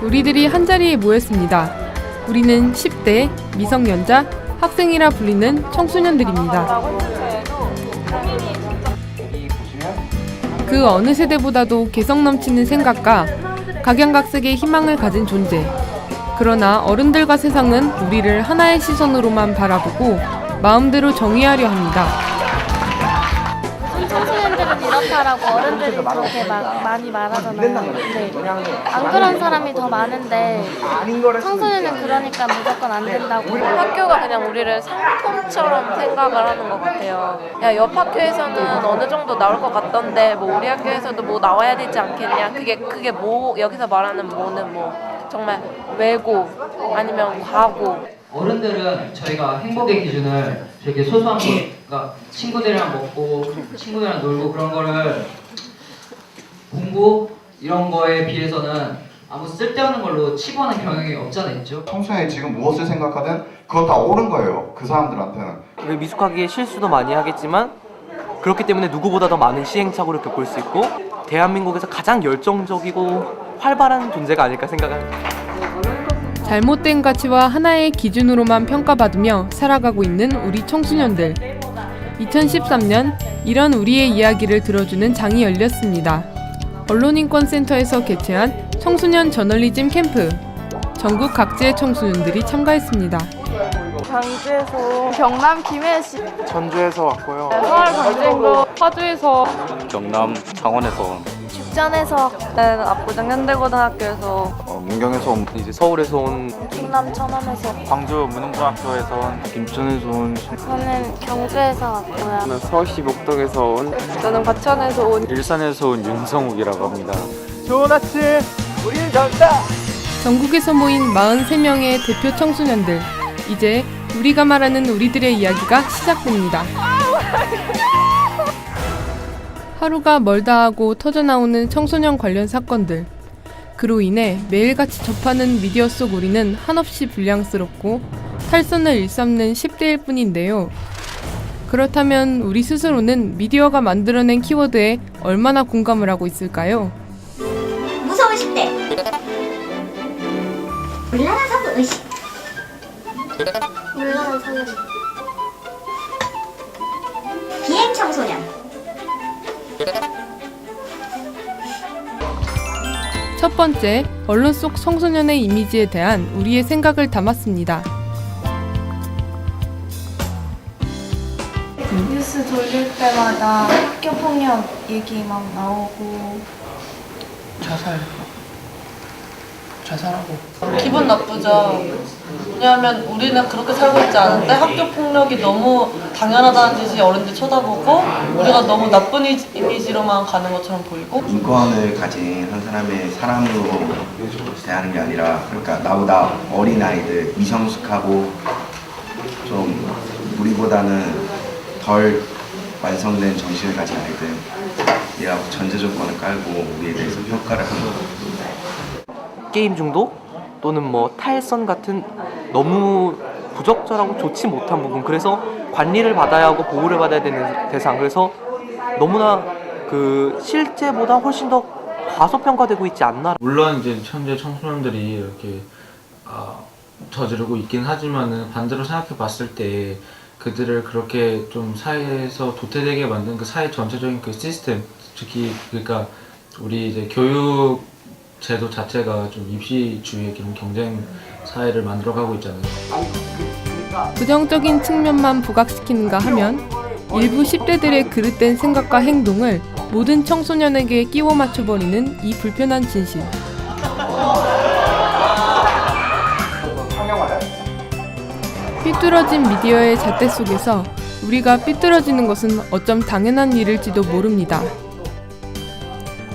우리들이 한자리에 모였습니다. 우리는 10대, 미성년자, 학생이라 불리는 청소년들입니다. 그 어느 세대보다도 개성 넘치는 생각과 각양각색의 희망을 가진 존재. 그러나 어른들과 세상은 우리를 하나의 시선으로만 바라보고 마음대로 정의하려 합니다. 청소년들은 이렇다라고 어른들이 그렇게 많이 말하잖아요. 근데 안 그런 사람이 더 많은데 청소년은 그러니까 무조건 안 된다고. 학교가 그냥 우리를 상품처럼 생각을 하는 것 같아요. 야, 옆 학교에서는 어느 정도 나올 것 같던데 뭐 우리 학교에서도 뭐 나와야 되지 않겠냐. 그게 뭐 여기서 말하는 뭐는 뭐 정말 외고 아니면 과고. 어른들은 저희가 행복의 기준을 되게 소소한 거, 그러니까 친구들이랑 먹고 친구들이랑 놀고 그런 거를 공부 이런 거에 비해서는 아무 쓸데없는 걸로 치부하는 경향이 없잖아 있죠. 청소년이 지금 무엇을 생각하든 그건 다 옳은 거예요. 그 사람들한테는. 왜 미숙하게 실수도 많이 하겠지만 그렇기 때문에 누구보다 더 많은 시행착오를 겪을 수 있고 대한민국에서 가장 열정적이고 활발한 존재가 아닐까 생각합니다. 잘못된 가치와 하나의 기준으로만 평가받으며 살아가고 있는 우리 청소년들. 2013년 이런 우리의 이야기를 들어주는 장이 열렸습니다. 언론인권센터에서 개최한 청소년 저널리즘 캠프. 전국 각지의 청소년들이 참가했습니다. 광주에서, 경남 김해시, 전주에서 왔고요. 서울 광진구, 파주에서, 경남 창원에서, 죽전에서, 압구정 현대고등학교에서, 문경에서 온, 이제 서울에서 온, 충남 천안에서, 광주 문흥고등학교에서 온, 김천에서 온, 저는 경주에서 왔고요. 저는 서울시 목동에서 온, 저는 과천에서 온, 일산에서 온 윤성욱이라고 합니다. 좋은 아침, 우리는 젊다! 전국에서 모인 43명의 대표 청소년들. 이제 우리가 말하는 우리들의 이야기가 시작됩니다. 하루가 멀다 하고 터져나오는 청소년 관련 사건들. 그로 인해 매일같이 접하는 미디어 속 우리는 한없이 불량스럽고 탈선을 일삼는 10대일 뿐인데요. 그렇다면 우리 스스로는 미디어가 만들어낸 키워드에 얼마나 공감을 하고 있을까요? 무서운 10대. 물란한 성도 의식. 물론 사는 비행 청소년. 첫 번째, 언론 속 청소년의 이미지에 대한 우리의 생각을 담았습니다. 뉴스 돌릴 때마다 학교 폭력 얘기 막 나오고 자살하고 기분 나쁘죠. 왜냐하면 우리는 그렇게 살고 있지 않은데 학교 폭력이 너무 당연하다는 듯이 어른들 쳐다보고 우리가 너무 나쁜 이미지로만 가는 것처럼 보이고. 인권을 가진 한 사람의 사람으로 대하는 게 아니라, 그러니까 나보다 어린 아이들, 미성숙하고 좀 우리보다는 덜 완성된 정신을 가진 아이들이라고 전제 조건을 깔고 우리에 대해서 평가를 하는 거예요. 게임 중독 또는 뭐 탈선 같은 너무 부적절하고 좋지 못한 부분, 그래서 관리를 받아야 하고 보호를 받아야 되는 대상, 그래서 너무나 그 실제보다 훨씬 더 과소평가되고 있지 않나. 물론 이제 현재 청소년들이 이렇게 저지르고 있긴 하지만은 반대로 생각해 봤을 때 그들을 그렇게 좀 사회에서 도태되게 만든 그 사회 전체적인 그 시스템, 특히 그러니까 우리 이제 교육 제도 자체가 좀 입시주의의 그런 경쟁 사회를 만들어가고 있잖아요. 부정적인 측면만 부각시키는가 하면 일부 10대들의 그릇된 생각과 행동을 모든 청소년에게 끼워 맞춰버리는 이 불편한 진실. 삐뚤어진 미디어의 잣대 속에서 우리가 삐뚤어지는 것은 어쩜 당연한 일일지도 모릅니다.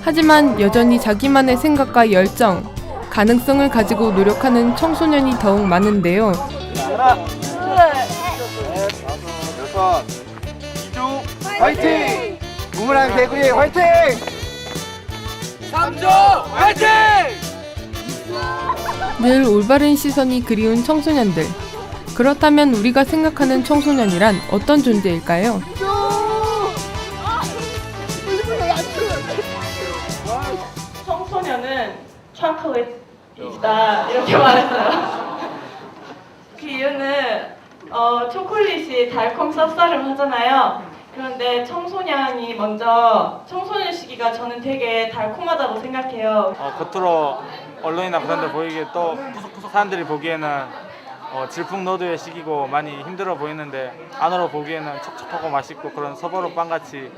하지만 여전히 자기만의 생각과 열정, 가능성을 가지고 노력하는 청소년이 더욱 많은데요. 하나, 둘, 셋, 여섯, 이주, 화이팅! 우물안 대구리 화이팅! 삼조 화이팅! 늘 올바른 시선이 그리운 청소년들. 그렇다면 우리가 생각하는 청소년이란 어떤 존재일까요? 청소년은 创客为 이다 이렇게 말했어요. 그 이유는 초콜릿이 달콤 쌉싸름하잖아요. 그런데 청소년이 먼저 청소년 시기가 저는 되게 달콤하다고 생각해요. 겉으로 언론이나 그런 데 보이기에 또 사람들이 보기에는 질풍노도의 시기고 많이 힘들어 보이는데 안으로 보기에는 촉촉하고 맛있고 그런 서버로 빵같이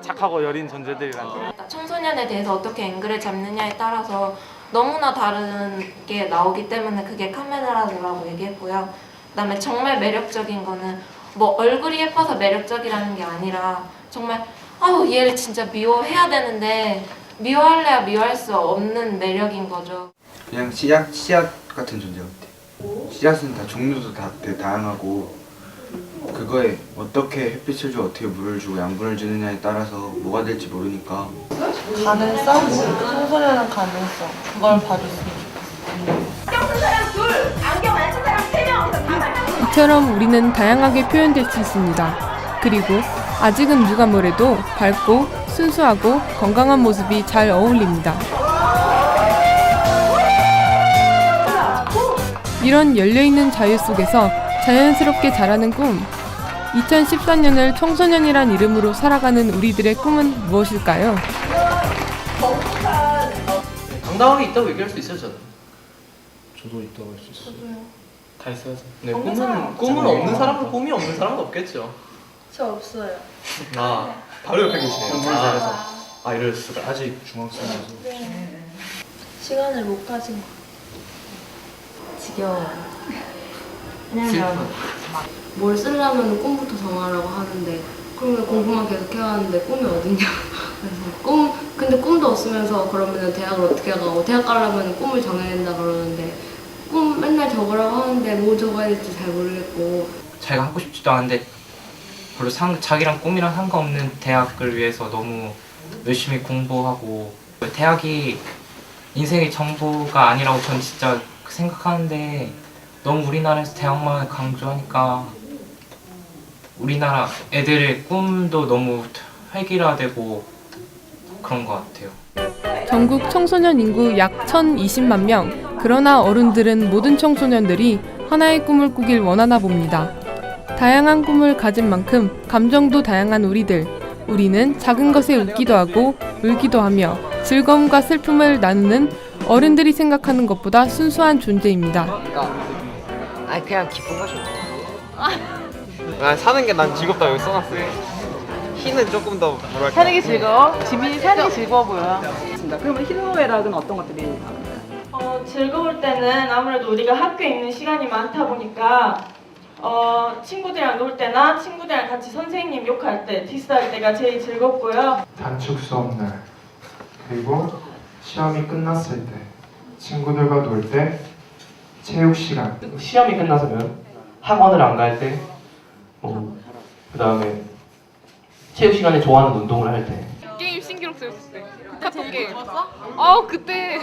착하고 여린 존재들이란 거. 청소년에 대해서 어떻게 앵글을 잡느냐에 따라서 너무나 다른 게 나오기 때문에 그게 카메라라고 얘기했고요. 그다음에 정말 매력적인 거는 뭐 얼굴이 예뻐서 매력적이라는 게 아니라 정말 얘를 진짜 미워해야 되는데 미워할래야 미워할 수 없는 매력인 거죠. 그냥 씨앗 같은 존재 같아. 씨앗은 다 종류도 다 되게 다양하고 그거에 어떻게 햇빛을 주고 어떻게 물을 주고 양분을 주느냐에 따라서 뭐가 될지 모르니까 가능성? 청소년은 가능성. 그걸 봐줬으면 이처럼 우리는 다양하게 표현될 수 있습니다. 그리고 아직은 누가 뭐래도 밝고 순수하고 건강한 모습이 잘 어울립니다. 이런 열려있는 자유 속에서 자연스럽게 자라는 꿈. 2014년을 청소년이란 이름으로 살아가는 우리들의 꿈은 무엇일까요? 당당하게 있다고 얘기할 수 있어요, 저는. 저도 있다고 할 수 있어요. 다 있어요. 네, 꿈은 없는 사람은 꿈이 없는 사람은 없겠죠. 저 없어요. 바로 옆에 계시네요. 공부를 잘해서. 이럴 수가. 아직 중학생이라서. 시간을 못 가진 거. 지겨워요. 왜냐면 뭘 쓰려면 꿈부터 정하라고 하는데 그러면 공부만 계속 해왔는데 꿈이 어딨냐. 그래서 근데 꿈도 없으면서 그러면 대학을 어떻게 가고 대학 가려면 꿈을 정해야 된다 그러는데 꿈 맨날 적으라고 하는데 뭐 적어야 될지 잘 모르겠고 자기가 하고 싶지도 않은데 별로 자기랑 꿈이랑 상관없는 대학을 위해서 너무 열심히 공부하고 대학이 인생의 전부가 아니라고 전 진짜 생각하는데 너무 우리나라에서 대학만 강조하니까 우리나라 애들의 꿈도 너무 획일화되고 그런 것 같아요. 전국 청소년 인구 약 1,020만 명. 그러나 어른들은 모든 청소년들이 하나의 꿈을 꾸길 원하나 봅니다. 다양한 꿈을 가진 만큼 감정도 다양한 우리들. 우리는 작은 것에 웃기도 하고 울기도 하며 즐거움과 슬픔을 나누는 어른들이 생각하는 것보다 순수한 존재입니다. 그냥 기쁜 거죠. 사는 게 난 즐겁다 여기 써놨어요. 희는 조금 더 뭐랄까. 사는 게 즐거워? 지민이 사는 게 즐거워 보여. 그러면 희노애락은 어떤 것들이 나올까요? 즐거울 때는 아무래도 우리가 학교에 있는 시간이 많다 보니까 친구들이랑 놀 때나 친구들이랑 같이 선생님 욕할 때, 디스할 때가 제일 즐겁고요. 단축 수업 날, 그리고 시험이 끝났을 때, 친구들과 놀 때, 체육 시간. 시험이 끝나서면 학원을 안 갈 때, 그 다음에 체육 시간에 좋아하는 운동을 할 때. 게임 신기록 세웠을 때. 카톡 게임. 그때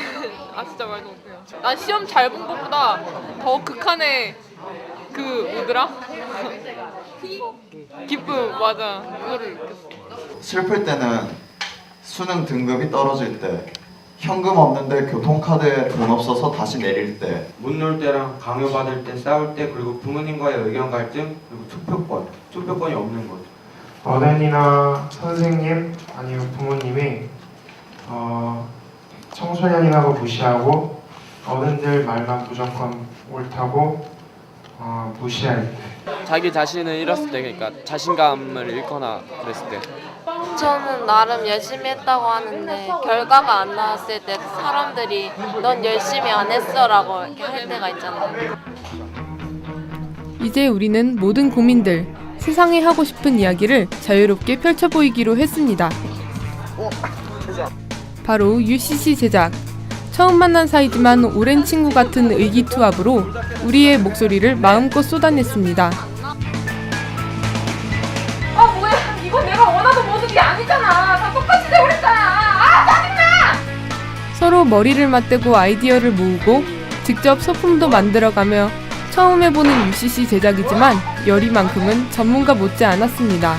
진짜 말도 못해요. 난 시험 잘 본 것보다 더 극한의 뭐더라? 기쁨, 맞아. 그거를 느꼈어. 슬플 때는 수능 등급이 떨어질 때, 현금 없는데 교통카드에 돈 없어서 다시 내릴 때, 못 놀 때랑 강요받을 때, 싸울 때, 그리고 부모님과의 의견 갈등, 그리고 투표권이 없는 것. 어른이나 선생님 아니면 부모님이 청소년이라고 무시하고 어른들 말만 무조건 옳다고 무시할 때. 자기 자신을 잃었을 때, 그러니까 자신감을 잃거나 그랬을 때. 저는 나름 열심히 했다고 하는데 결과가 안 나왔을 때 사람들이 넌 열심히 안 했어라고 이렇게 할 때가 있잖아요. 이제 우리는 모든 고민들, 세상에 하고 싶은 이야기를 자유롭게 펼쳐 보이기로 했습니다. 바로 UCC 제작. 처음 만난 사이지만 오랜 친구 같은 의기투합으로 우리의 목소리를 마음껏 쏟아냈습니다. 뭐야? 이거 내가 원하던 모습이 아니잖아. 다 똑같이 돼버렸잖아. 짜증나! 서로 머리를 맞대고 아이디어를 모으고 직접 소품도 만들어가며 처음 해보는 UCC 제작이지만 열의만큼은 전문가 못지 않았습니다.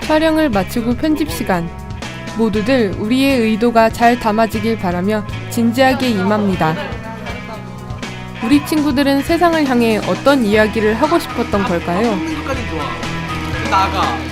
촬영을 마치고 편집 시간. 모두들 우리의 의도가 잘 담아지길 바라며 진지하게 임합니다. 우리 친구들은 세상을 향해 어떤 이야기를 하고 싶었던 걸까요? 나가.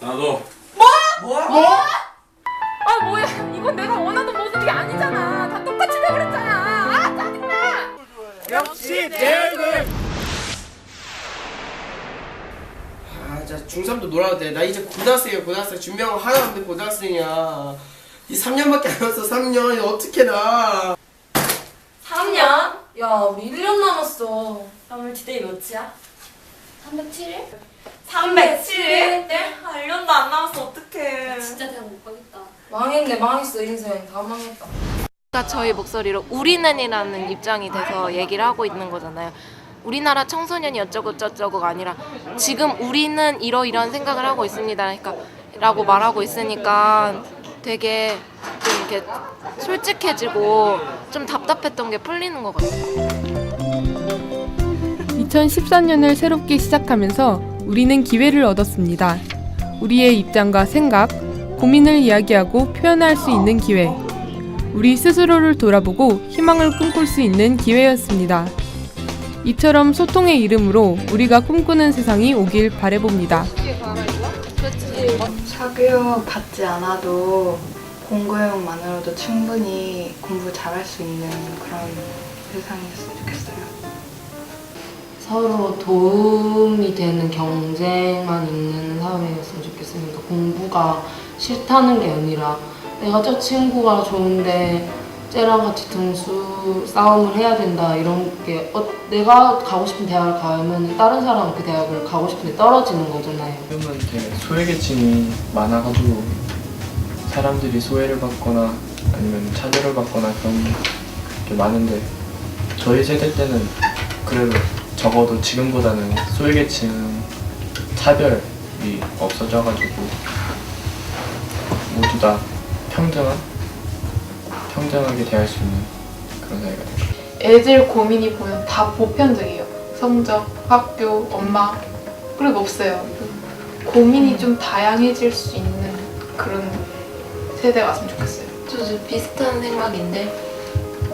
나도! 아 뭐야? 이건 내가 원하던 모습이 아니잖아. 다 똑같이 돼버렸잖아. 아 짜증나. 역시 내 얼굴! 아, 진짜 중3도 놀아도 돼. 나 이제 고등학생이야, 고등학생. 준비한 거 하나 없는데 고등학생이야. 이 3년밖에 안 남았어, 3년. 이거 어떻게 나. 3년? 야 우리 1년 남았어. 오늘 디데이 몇이야? 307일? 307일? 네? 1년도 안 남았어, 어떡해. 진짜 대학 못 가겠다. 망했네, 망했어. 인생 다 망했다. 그러니까 저희 목소리로 우리는이라는 입장이 돼서 얘기를 하고 있는 거잖아요. 우리나라 청소년이 어쩌고 저쩌고가 아니라 지금 우리는 이러이러한 생각을 하고 있습니다. 그러니까 라고 말하고 있으니까 되게 좀 이렇게 솔직해지고 좀 답답했던 게 풀리는 것 같아요. 2014년을 새롭게 시작하면서 우리는 기회를 얻었습니다. 우리의 입장과 생각, 고민을 이야기하고 표현할 수 있는 기회. 우리 스스로를 돌아보고 희망을 꿈꿀 수 있는 기회였습니다. 이처럼 소통의 이름으로 우리가 꿈꾸는 세상이 오길 바라봅니다. 사교육 받지 않아도 공교육만으로도 충분히 공부 잘할 수 있는 그런 세상이었으면 좋겠어요. 서로 도움이 되는 경쟁만 있는 사회였으면 좋겠습니다. 공부가 싫다는 게 아니라 내가 저 친구가 좋은데 쟤랑 같이 등수 싸움을 해야 된다 이런 게 내가 가고 싶은 대학을 가면 다른 사람은 그 대학을 가고 싶은데 떨어지는 거잖아요. 요즘은 되게 소외계층이 많아가지고 사람들이 소외를 받거나 아니면 차별을 받거나 그런 게 많은데 저희 세대 때는 그래도 적어도 지금보다는 소외계층 차별이 없어져가지고 모두 다 평등하게 대할 수 있는 그런 사회가 된 것 같아요. 애들 고민이 보면 다 보편적이에요. 성적, 학교, 엄마 그런 거 없어요. 고민이 좀 다양해질 수 있는 그런 세대가 왔으면 좋겠어요. 저도 비슷한 생각인데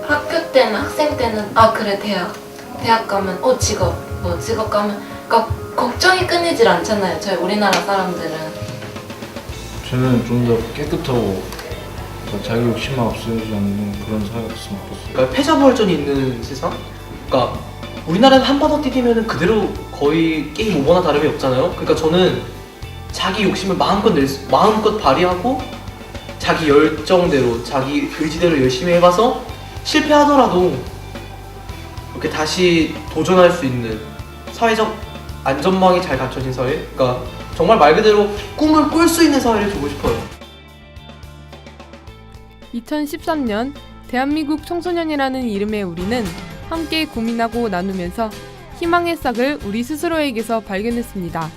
학교 때는 학생 때는 아 그래 대학 가면 직업 가면 그러니까 걱정이 끊이질 않잖아요. 저희 우리나라 사람들은. 저는 좀 더 깨끗하고 자기 욕심만 없애지 않는 그런 사회가 됐으면 좋겠어요. 그러니까 패자부활전이 있는 세상? 그러니까 우리나라는 한 번 더 뛰기면 그대로 거의 게임 오버나 다름이 없잖아요. 그러니까 저는 자기 욕심을 마음껏 발휘하고 자기 열정대로 자기 의지대로 열심히 해봐서 실패하더라도 이렇게 다시 도전할 수 있는 사회적 안전망이 잘 갖춰진 사회? 그러니까 정말 말 그대로 꿈을 꿀 수 있는 사회를 주고 싶어요. 2013년 대한민국 청소년이라는 이름의 우리는 함께 고민하고 나누면서 희망의 싹을 우리 스스로에게서 발견했습니다.